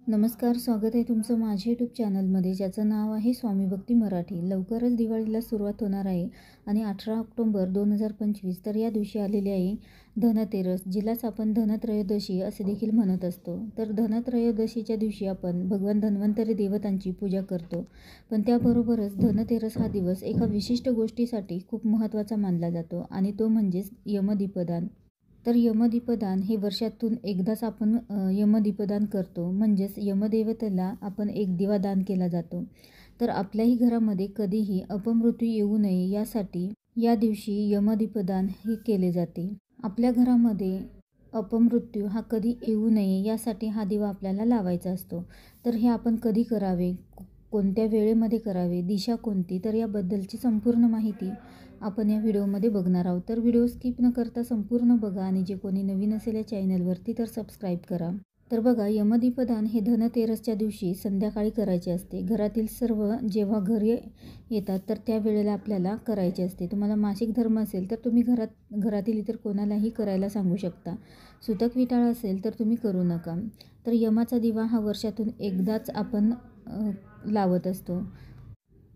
नमस्कार, स्वागत आहे तुमचं माझ्या यूट्यूब चॅनलमध्ये, ज्याचं नाव आहे स्वामी भक्ती मराठी. लवकरच दिवाळीला सुरुवात होणार आहे आणि 18 ऑक्टोबर 2025 तर या दिवशी आलेली आहे धनतेरस, जिलाच आपण धनत्रयोदशी असे देखील म्हणत असतो. तर धनत्रयोदशीच्या दिवशी आपण भगवान धन्वंतरी देवतांची पूजा करतो. पण त्याबरोबरच धनतेरस हा दिवस एका विशिष्ट गोष्टीसाठी खूप महत्त्वाचा मानला जातो आणि तो म्हणजेच यमदीपदान. तर यमदीपदान हे वर्षातून एकदाच आपण यमदीपदान करतो, म्हणजेच यमदेवतेला आपण एक दिवा दान केला जातो. तर आपल्याही घरामध्ये कधीही अपमृत्यू येऊ नये यासाठी या दिवशी यमदीपदान हे केले जाते. आपल्या घरामध्ये अपमृत्यू हा कधी येऊ नये यासाठी हा दिवा आपल्याला लावायचा असतो. तर हे आपण कधी करावे, कोणत्या वेळेमध्ये करावे, दिशा कोणती, तर याबद्दलची संपूर्ण माहिती आपण या व्हिडिओमध्ये बघणार आहोत. तर व्हिडिओ स्किप न करता संपूर्ण बघा आणि जे कोणी नवीन असेल या चॅनलवरती तर सबस्क्राईब करा. तर बघा, यमदीपदान हे धनतेरसच्या दिवशी संध्याकाळी करायचे असते. घरातील सर्व जेव्हा घरी येतात तर त्या वेळेला आपल्याला करायचे असते. तुम्हाला मासिक धर्म असेल तर तुम्ही घरातील इतर कोणालाही करायला सांगू शकता. सुतक विटाळ असेल तर तुम्ही करू नका. तर यमाचा दिवा हा वर्षातून एकदाच आपण लावत असतो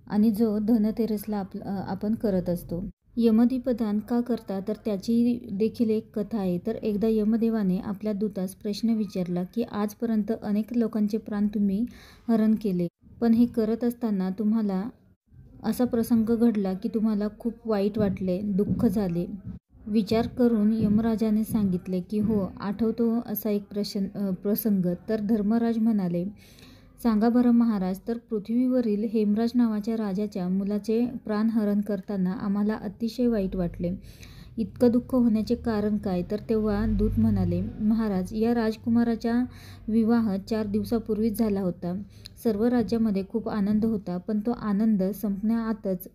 आणि जो धनतेरसला आपण करत असतो. यमदीपदान का करता, तर त्याची देखील एक कथा आहे. तर एकदा यमदेवाने आपल्या दूतास प्रश्न विचारला की आजपर्यंत अनेक लोकांचे प्राण तुम्ही हरण केले, पण हे करत असताना तुम्हाला असा प्रसंग घडला की तुम्हाला खूप वाईट वाटले, दुःख झाले. विचार करून यमराजाने सांगितले की हो, आठवतो असा एक प्रसंग. तर धर्मराज म्हणाले, सांगा बरं महाराज. तर पृथ्वीवरील हेमराज नावाच्या राजाच्या मुलाचे प्राणहरण करताना आम्हाला अतिशय वाईट वाटले. इतकं दुःख होण्याचे कारण काय? तर तेव्हा दूत म्हणाले, महाराज, या राजकुमाराचा विवाह 4 दिवसापूर्वीच झाला होता. सर्व राज्यामध्ये खूप आनंद होता, पण तो आनंद संपण्याआतच,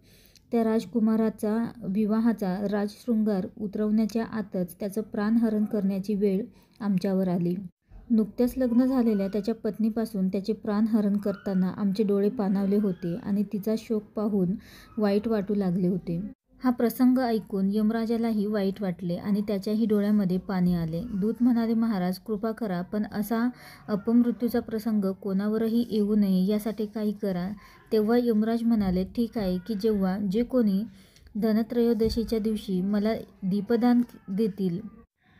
त्या राजकुमाराचा विवाहाचा राजशृंगार उतरवण्याच्या आतच त्याचं प्राणहरण करण्याची वेळ आमच्यावर आली. नुकत्याच लग्न झालेल्या त्याच्या पत्नीपासून त्याचे प्राणहरण करताना आमचे डोळे पाणावले होते आणि तिचा शोक पाहून वाईट वाटू लागले होते. हा प्रसंग ऐकून यमराजालाही वाईट वाटले आणि त्याच्याही डोळ्यामध्ये पाणी आले. दूत म्हणाले, महाराज, कृपा करा, पण असा अपमृत्यूचा प्रसंग कोणावरही येऊ नये यासाठी काही करा. तेव्हा यमराज म्हणाले, ठीक आहे, की जेव्हा जे कोणी धनत्रयोदशीच्या दिवशी मला दीपदान देतील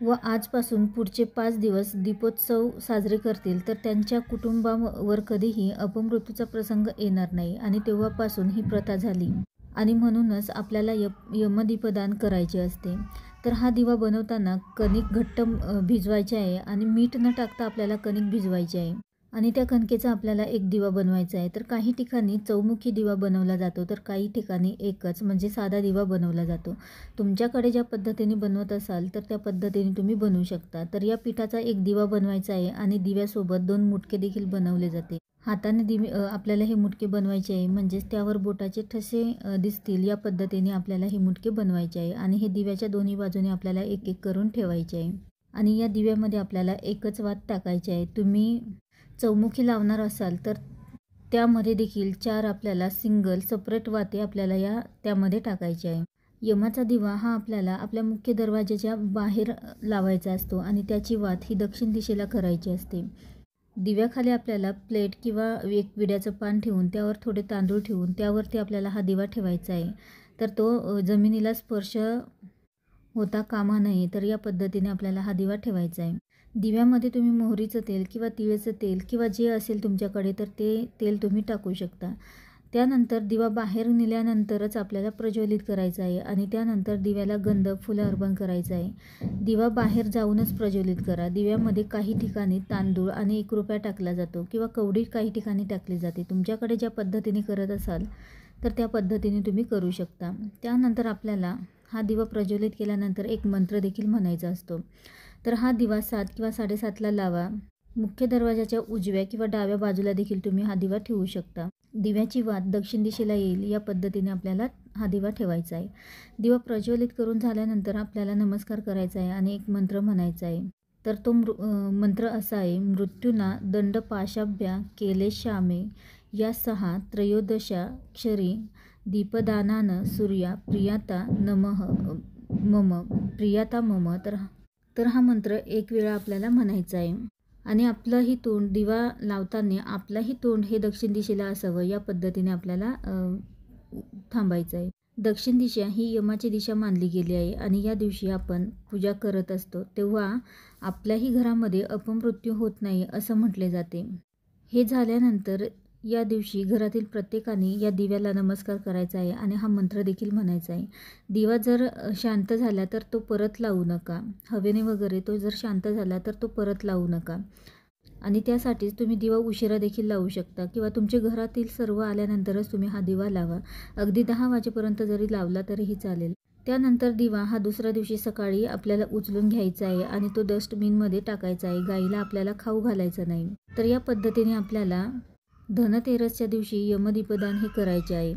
व आजपासून पुढचे 5 दिवस दीपोत्सव साजरे करतील, तर त्यांच्या कुटुंबावर कधीही अपमृत्यूचा प्रसंग येणार नाही. आणि तेव्हापासून ही प्रथा झाली आणि म्हणूनच आपल्याला यमदीपदान करायचे असते. तर हा दिवा बनवताना कणिक घट्ट भिजवायचे आहे आणि मीठ न टाकता आपल्याला कणिक भिजवायची आहे आणि त्या कणकेचा आपल्याला एक दिवा बनवायचा आहे. तर काही ठिकाणी चौमुखी दिवा बनवला जातो, तर काही ठिकाणी एकच म्हणजे साधा दिवा बनवला जातो. तुमच्याकडे ज्या पद्धतीने बनवत असाल तर त्या पद्धतीने तुम्ही बनवू शकता. तर या पिठाचा एक दिवा बनवायचा आहे आणि दिव्यासोबत 2 मुटके देखील बनवले जाते. हाताने आपल्याला हे मुटके बनवायचे आहे, म्हणजेच त्यावर बोटाचे ठसे दिसतील या पद्धतीने आपल्याला हे मुटके बनवायचे आहे आणि हे दिव्याच्या दोन्ही बाजूने आपल्याला एक एक करून ठेवायचे आहे आणि या दिव्यामध्ये आपल्याला एकच वात टाकायची आहे. तुम्ही चौमुखी लावणार असाल तर त्यामध्ये देखील 4 आपल्याला सिंगल सेपरेट वाते आपल्याला त्यामध्ये टाकायचे आहे. यमाचा दिवा हा आपल्याला आपल्या मुख्य दरवाजाच्या बाहेर लावायचा असतो आणि त्याची वात ही दक्षिण दिशेला करायची असते. दिव्याखाली आपल्याला प्लेट किंवा एक विड्याचं पान ठेवून त्यावर थोडे तांदूळ ठेवून त्यावरती आपल्याला हा दिवा ठेवायचा आहे. तर तो जमिनीला स्पर्श होता कामा नये, तर या पद्धतीने आपल्याला हा दिवा ठेवायचा आहे. दिव्यामध्ये तुम्ही मोहरीचं तेल किंवा तिळाचं तेल किंवा जे असेल तुमच्याकडे तर ते तेल तुम्ही टाकू शकता. त्यानंतर दिवा बाहेर नेल्यानंतरच आपल्याला प्रज्वलित करायचा आहे आणि त्यानंतर दिव्याला गंध, फुलं अर्पण करायचं आहे. दिवा बाहेर जाऊनच प्रज्वलित करा. दिव्यामध्ये काही ठिकाणी तांदूळ आणि 1 रुपया टाकला जातो किंवा कवडी काही ठिकाणी टाकली जाते. तुमच्याकडे ज्या पद्धतीने करत असाल तर त्या पद्धतीने तुम्ही करू शकता. त्यानंतर आपल्याला हा दिवा प्रज्वलित केल्यानंतर एक मंत्र देखील म्हणायचा असतो. तर हा दिवा 7 किंवा 7:30ला लावा. मुख्य दरवाजाच्या उजव्या किंवा डाव्या बाजूला देखील तुम्ही हा दिवा ठेवू शकता. दिव्याची वात दक्षिण दिशेला येईल या पद्धतीने आपल्याला हा दिवा ठेवायचा आहे. दिवा प्रज्वलित करून झाल्यानंतर आपल्याला नमस्कार करायचा आहे आणि एक मंत्र म्हणायचा आहे. तर तो मंत्र असा आहे, मृत्यूना दंड पाशाभ्या केले श्यामे या 6 त्रयोदशा क्षरी दीपदानान सूर्या प्रियाता नमः मम प्रियाता मम. तर हा मंत्र 1 वेळा आपल्याला म्हणायचा आहे. आणि आपलंही तोंड दिवा लावताना आपलंही तोंड हे दक्षिण दिशेला असावं, या पद्धतीने आपल्याला थांबायचं आहे. दक्षिण दिशा ही यमाची दिशा मानली गेली आहे आणि या दिवशी आपण पूजा करत असतो तेव्हा आपल्याही घरामध्ये अपमृत्यू होत नाही असं म्हटले जाते. हे झाल्यानंतर या दिवशी घरातील प्रत्येकाने या दिव्याला नमस्कार करायचा आहे आणि हा मंत्र देखील म्हणायचा आहे. दिवा जर शांत झाला तर तो परत लावू नका. हवेने वगैरे तो जर शांत झाला तर तो परत लावू नका. आणि त्यासाठीच तुम्ही दिवा उशिरा देखील लावू शकता किंवा तुमच्या घरातील सर्व आल्यानंतरच तुम्ही हा दिवा लावा. अगदी 10 वाजेपर्यंत जरी लावला तरीही चालेल. त्यानंतर दिवा हा दुसऱ्या दिवशी सकाळी आपल्याला उचलून घ्यायचा आहे आणि तो डस्टबिनमध्ये टाकायचा आहे. गाईला आपल्याला खाऊ घालायचं नाही. तर या पद्धतीने आपल्याला धनतेरसच्या दिवशी यमदीपदान हे करायचे आहे.